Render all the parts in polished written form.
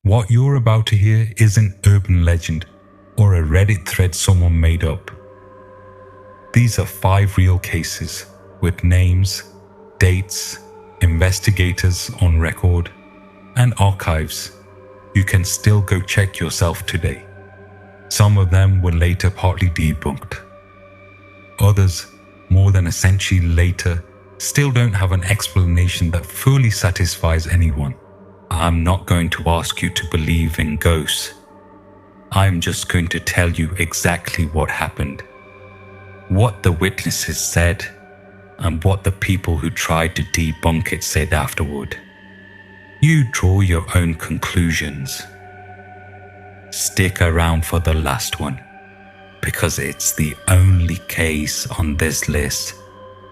What you're about to hear isn't urban legend or a Reddit thread someone made up. These are 5 real cases with names, dates, investigators on record, and archives. You can still go check yourself today. Some of them were later partly debunked. Others, more than a century later, still don't have an explanation that fully satisfies anyone. I'm not going to ask you to believe in ghosts. I'm just going to tell you exactly what happened, what the witnesses said, and what the people who tried to debunk it said afterward. You draw your own conclusions. Stick around for the last one, because it's the only case on this list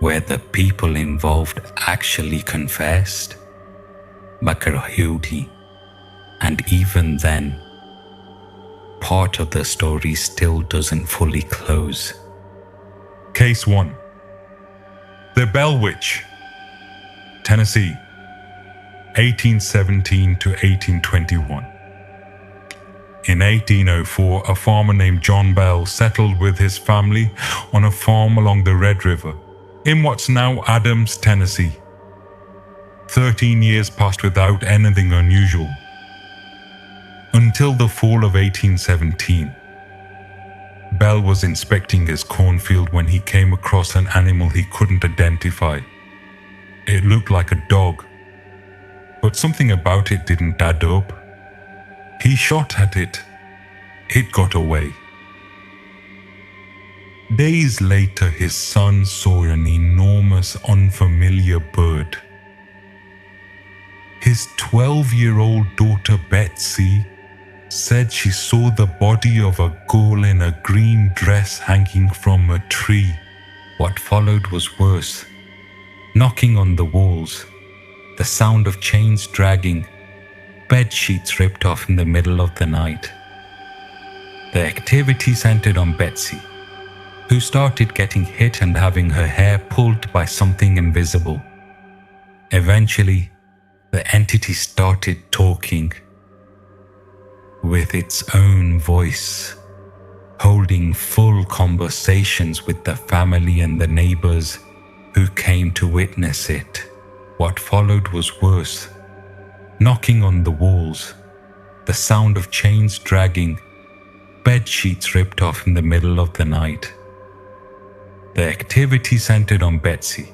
where the people involved actually confessed. Makarahudi. And even then, part of the story still doesn't fully close. Case 1. The Bell Witch, Tennessee, 1817 to 1821. In 1804, a farmer named John Bell settled with his family on a farm along the Red River in what's now Adams, Tennessee. 13 years passed without anything unusual, until the fall of 1817. Bell was inspecting his cornfield when he came across an animal he couldn't identify. It looked like a dog, but something about it didn't add up. He shot at it. It got away. Days later, his son saw an enormous, unfamiliar bird. His 12-year-old daughter Betsy said she saw the body of a girl in a green dress hanging from a tree. What followed was worse. Knocking on the walls, the sound of chains dragging, bed sheets ripped off in the middle of the night. The activity centered on Betsy, who started getting hit and having her hair pulled by something invisible. Eventually, the entity started talking with its own voice, holding full conversations with the family and the neighbors who came to witness it. What followed was worse. Knocking on the walls, the sound of chains dragging, bed sheets ripped off in the middle of the night. The activity centered on Betsy,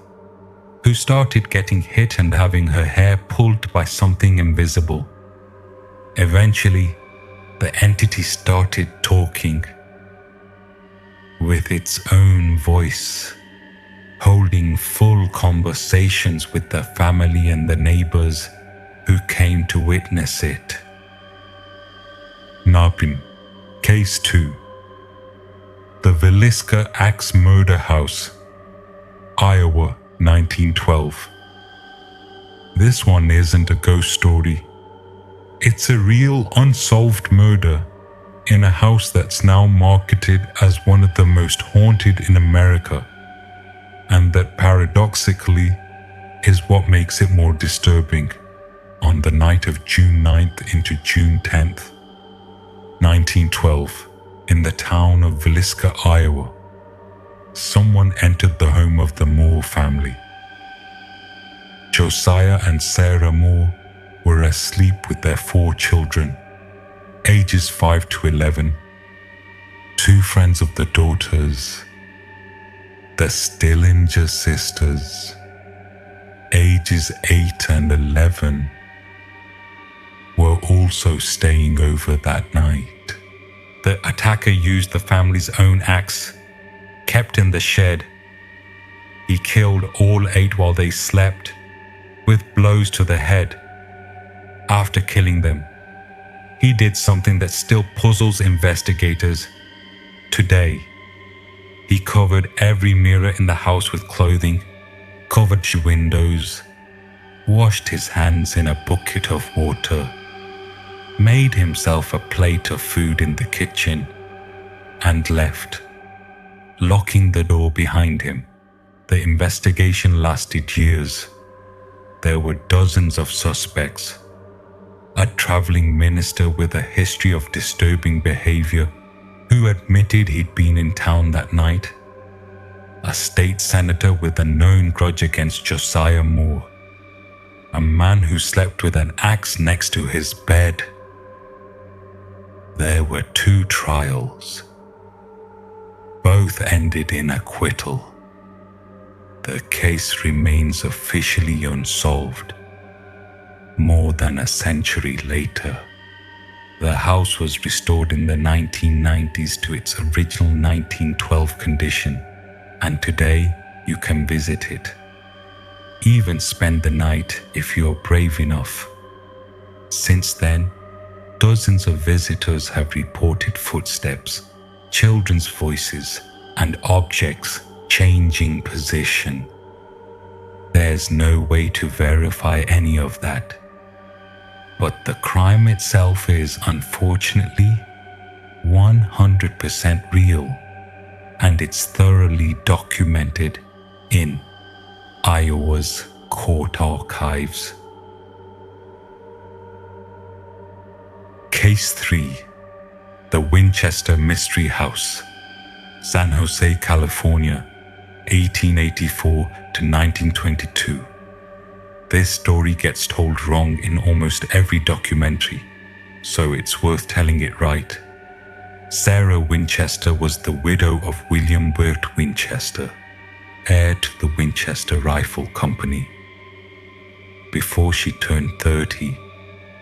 who started getting hit and having her hair pulled by something invisible. Eventually, the entity started talking with its own voice, holding full conversations with the family and the neighbors who came to witness it. Narbin, Case 2. The Villisca Axe Murder House, Iowa, 1912. This one isn't a ghost story. It's a real unsolved murder in a house that's now marketed as one of the most haunted in America, and that paradoxically is what makes it more disturbing. On the night of June 9th into June 10th, 1912, in the town of Villisca, Iowa, someone entered the home of the Moore family. Josiah and Sarah Moore were asleep with their 4 children, ages 5 to 11, 2 friends of the daughters, the Stillinger sisters, ages 8 and 11, were also staying over that night. The attacker used the family's own axe, kept in the shed. He killed all 8 while they slept, with blows to the head. After killing them, he did something that still puzzles investigators today. He covered every mirror in the house with clothing, covered windows, washed his hands in a bucket of water, made himself a plate of food in the kitchen, and left, locking the door behind him. The investigation lasted years. There were dozens of suspects, a traveling minister with a history of disturbing behavior who admitted he'd been in town that night, a state senator with a known grudge against Josiah Moore, a man who slept with an axe next to his bed. There were 2 trials. Both ended in acquittal. The case remains officially unsolved. More than a century later, the house was restored in the 1990s to its original 1912 condition, and today you can visit it. Even spend the night if you're brave enough. Since then, dozens of visitors have reported footsteps, children's voices, and objects changing position. There's no way to verify any of that. But the crime itself is, unfortunately, 100% real, and it's thoroughly documented in Iowa's court archives. Case 3. The Winchester Mystery House, San Jose, California, 1884 to 1922. This story gets told wrong in almost every documentary, so it's worth telling it right. Sarah Winchester was the widow of William Wirt Winchester, heir to the Winchester Rifle Company. Before she turned 30,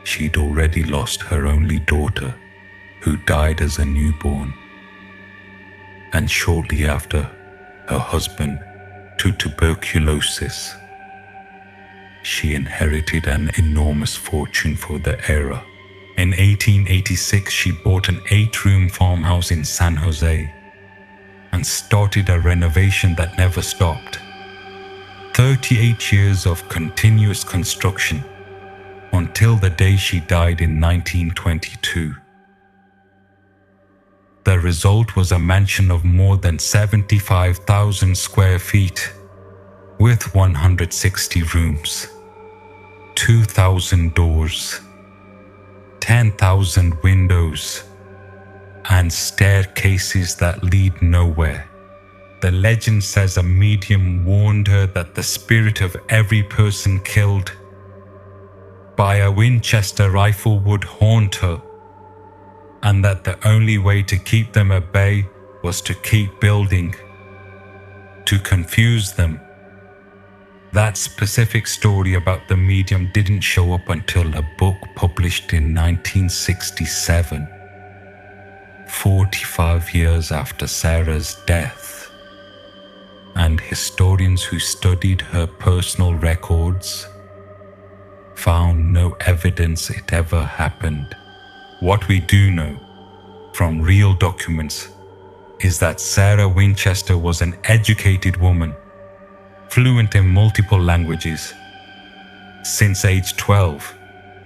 she'd already lost her only daughter, who died as a newborn. And shortly after, her husband to tuberculosis. She inherited an enormous fortune for the era. In 1886, she bought an 8-room farmhouse in San Jose and started a renovation that never stopped. 38 years of continuous construction until the day she died in 1922. The result was a mansion of more than 75,000 square feet with 160 rooms, 2,000 doors, 10,000 windows, and staircases that lead nowhere. The legend says a medium warned her that the spirit of every person killed by a Winchester rifle would haunt her, and that the only way to keep them at bay was to keep building, to confuse them. That specific story about the medium didn't show up until a book published in 1967, 45 years after Sarah's death. And historians who studied her personal records found no evidence it ever happened. What we do know from real documents is that Sarah Winchester was an educated woman, fluent in multiple languages, since age 12,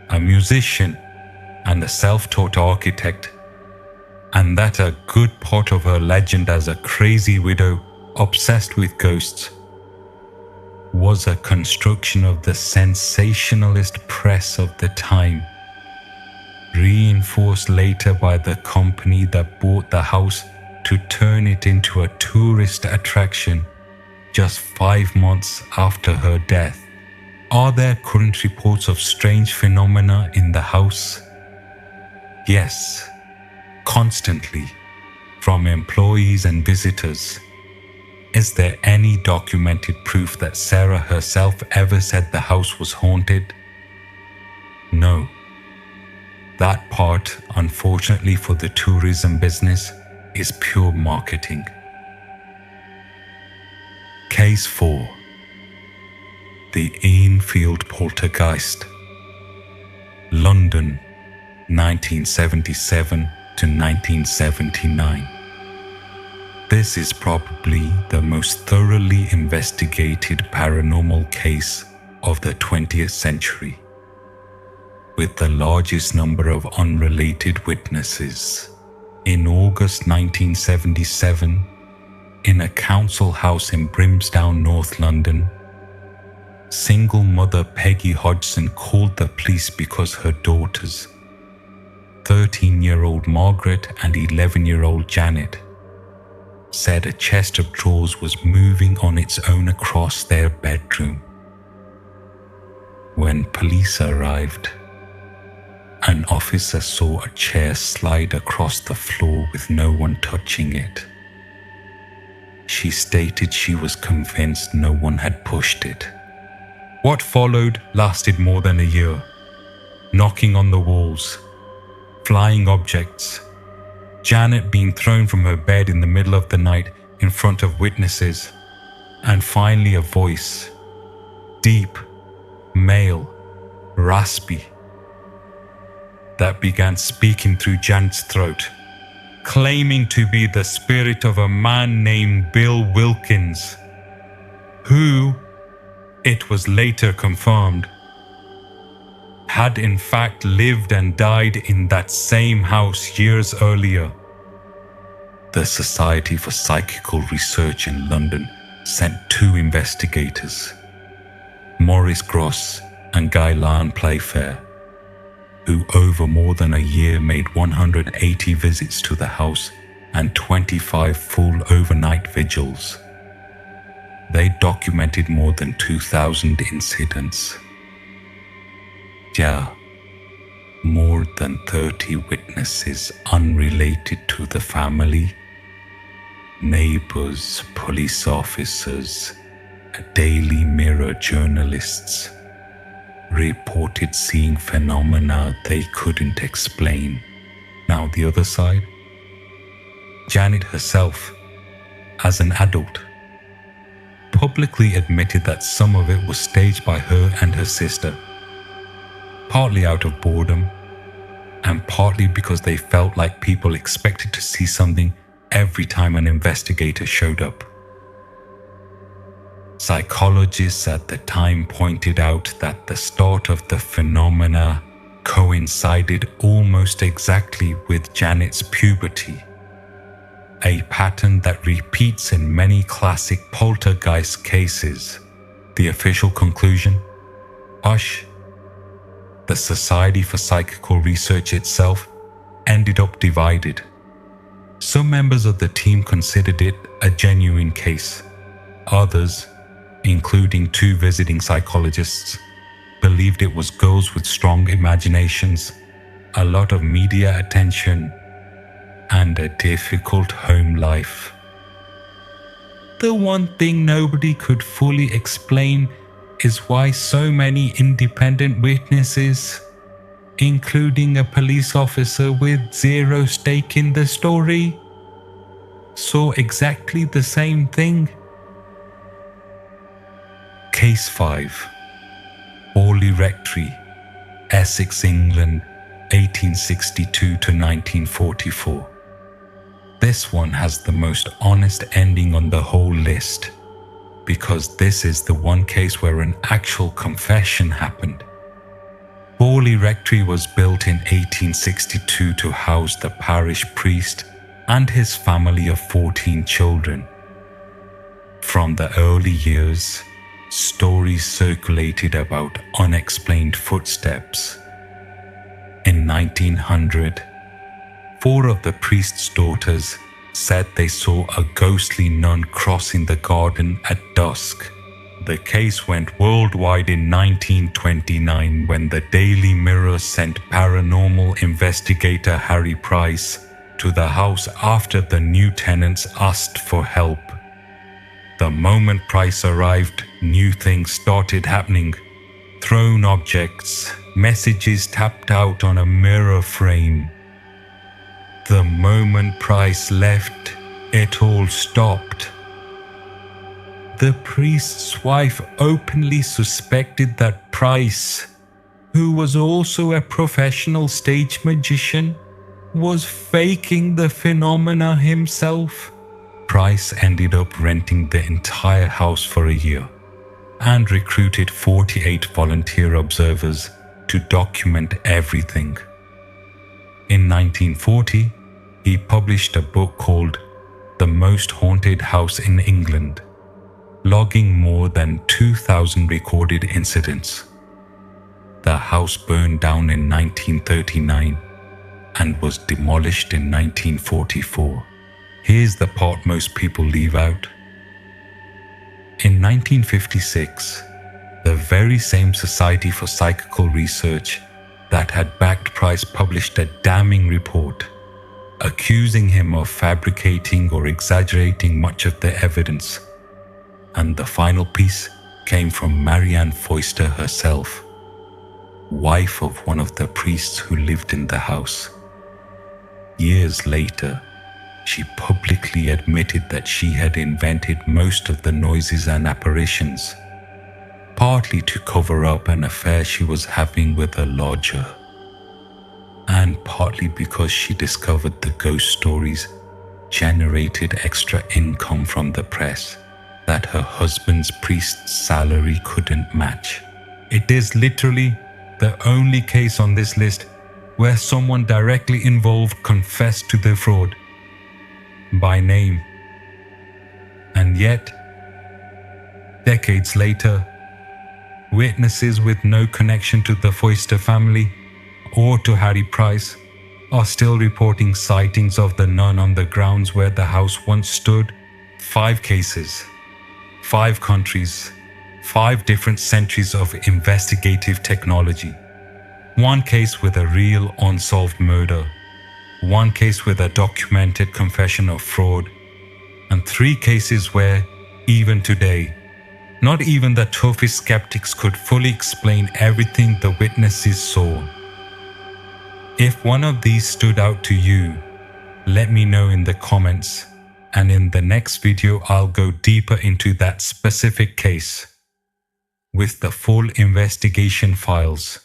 a musician and a self-taught architect, and that a good part of her legend as a crazy widow obsessed with ghosts was a construction of the sensationalist press of the time, reinforced later by the company that bought the house to turn it into a tourist attraction just 5 months after her death. Are there current reports of strange phenomena in the house? Yes, constantly, from employees and visitors. Is there any documented proof that Sarah herself ever said the house was haunted? No. That part, unfortunately for the tourism business, is pure marketing. Case 4. The Enfield Poltergeist, London, 1977 to 1979. This is probably the most thoroughly investigated paranormal case of the 20th century, with the largest number of unrelated witnesses. In August 1977, in a council house in Brimsdown, North London, Single mother Peggy Hodgson called the police because her daughters, 13-year-old Margaret and 11-year-old Janet, said a chest of drawers was moving on its own across their bedroom. When police arrived, an officer saw a chair slide across the floor with no one touching it. She stated she was convinced no one had pushed it. What followed lasted more than a year. Knocking on the walls, flying objects, Janet being thrown from her bed in the middle of the night in front of witnesses, and finally a voice, deep, male, raspy, that began speaking through Janet's throat, claiming to be the spirit of a man named Bill Wilkins, who, it was later confirmed, had in fact lived and died in that same house years earlier. The Society for Psychical Research in London sent 2 investigators, Maurice Gross and Guy Lyon Playfair, who over more than a year made 180 visits to the house and 25 full overnight vigils. They documented more than 2,000 incidents. Yeah, more than 30 witnesses unrelated to the family, neighbors, police officers, Daily Mirror journalists reported seeing phenomena they couldn't explain. Now the other side, Janet herself, as an adult, publicly admitted that some of it was staged by her and her sister, partly out of boredom and partly because they felt like people expected to see something every time an investigator showed up. Psychologists at the time pointed out that the start of the phenomena coincided almost exactly with Janet's puberty, a pattern that repeats in many classic poltergeist cases. The official conclusion? Hush. The Society for Psychical Research itself ended up divided. Some members of the team considered it a genuine case. Others, including 2 visiting psychologists, believed it was girls with strong imaginations, a lot of media attention, and a difficult home life. The one thing nobody could fully explain is why so many independent witnesses, including a police officer with 0 stake in the story, saw exactly the same thing. Case 5. Borley Rectory, Essex, England, 1862 to 1944. This one has the most honest ending on the whole list, because this is the one case where an actual confession happened. Borley Rectory was built in 1862 to house the parish priest and his family of 14 children. From the early years, stories circulated about unexplained footsteps. In 1900, 4 of the priest's daughters said they saw a ghostly nun crossing the garden at dusk. The case went worldwide in 1929 when the Daily Mirror sent paranormal investigator Harry Price to the house after the new tenants asked for help. The moment Price arrived, new things started happening. Thrown objects, messages tapped out on a mirror frame. The moment Price left, it all stopped. The priest's wife openly suspected that Price, who was also a professional stage magician, was faking the phenomena himself. Price ended up renting the entire house for a year and recruited 48 volunteer observers to document everything. In 1940, he published a book called The Most Haunted House in England. logging more than 2,000 recorded incidents. The house burned down in 1939 and was demolished in 1944. Here's the part most people leave out. In 1956, the very same Society for Psychical Research that had backed Price published a damning report accusing him of fabricating or exaggerating much of the evidence. And the final piece came from Marianne Foister herself, wife of one of the priests who lived in the house. Years later, she publicly admitted that she had invented most of the noises and apparitions, partly to cover up an affair she was having with a lodger, and partly because she discovered the ghost stories generated extra income from the press that her husband's priest's salary couldn't match. It is literally the only case on this list where someone directly involved confessed to the fraud by name. And yet, decades later, witnesses with no connection to the Foister family or to Harry Price are still reporting sightings of the nun on the grounds where the house once stood. 5 cases, 5 countries, 5 different centuries of investigative technology. 1 case with a real unsolved murder, 1 case with a documented confession of fraud, and 3 cases where, even today, not even the toughest skeptics could fully explain everything the witnesses saw. If one of these stood out to you, let me know in the comments, and in the next video I'll go deeper into that specific case with the full investigation files.